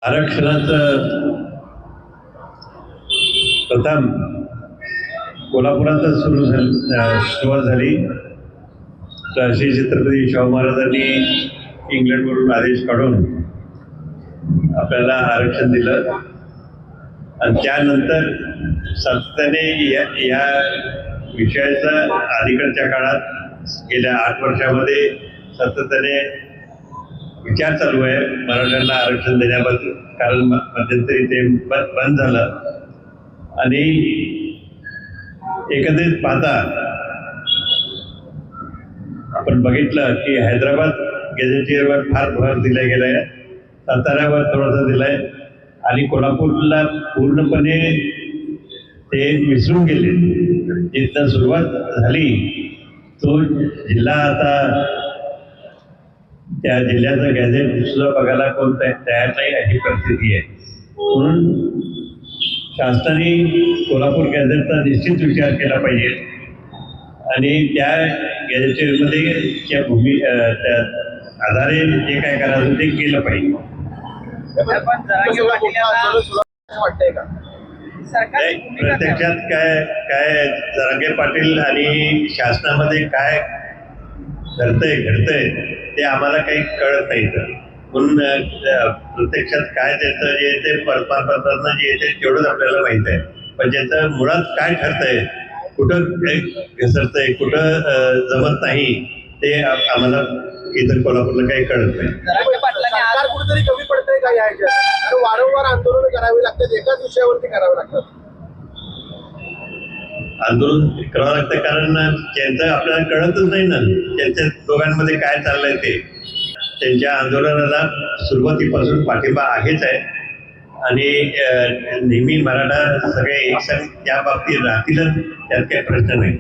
आरक्षणाचं प्रथम कोल्हापुरातच सुरुवात झाली. राष्ट्रीय छत्रपती शाहू महाराजांनी इंग्लंडवरून आदेश काढून आपल्याला आरक्षण दिलं आणि त्यानंतर सातत्याने या विषयाचा अलीकडच्या काळात गेल्या 8 वर्षामध्ये सातत्याने विचार चालू आहे मराठ्यांना आरक्षण देण्याबद्दल. कारण मध्यंतरी ते बंद झालं आणि एकंदरीत पाहता आपण बघितलं की हैदराबाद गॅझेटियरवर फार भर दिला गेलाय, साताऱ्यावर थोडासा दिलाय आणि कोल्हापूरला पूर्णपणे ते विसरून गेले. जिथं सुरुवात झाली तो जिल्हा आता त्या जिल्ह्याचं गॅझेट सुद्धा बघायला कोण तयार नाही अशी परिस्थिती आहे. म्हणून शासनाने कोल्हापूर गॅझेटचा निश्चित विचार केला पाहिजे आणि त्या गॅझेटमध्ये त्या त्या आधारे जे काय करायचं ते केलं पाहिजे. प्रत्यक्षात काय जरांगे पाटील आणि शासनामध्ये काय घडतंय ते आम्हाला काही कळत नाही. म्हणून प्रत्यक्षात काय त्याचं जे ते परस्परांना जे येते तेवढंच आपल्याला माहित आहे, पण ज्याचं मुळात काय ठरतंय, कुठं घसरतंय, कुठं जमत नाही ते आम्हाला इथं कोल्हापूरला काही कळत नाही. सरकार कुठेतरी कमी पडतंय का या ह्याच्यात? वारंवार आंदोलन करावी लागतात, एकाच विषयावरती करावे लागतात. आंदोलन करावं लागतं कारण त्यांचं आपल्याला कळतच नाही ना त्यांच्या दोघांमध्ये काय चाललंय ते. त्यांच्या आंदोलनाला सुरुवातीपासून पाठिंबा आहेच आहे आणि नेहमी मराठा सगळे एकसंघ त्या बाबतीत राहतीलच, त्यात काही प्रश्न नाही.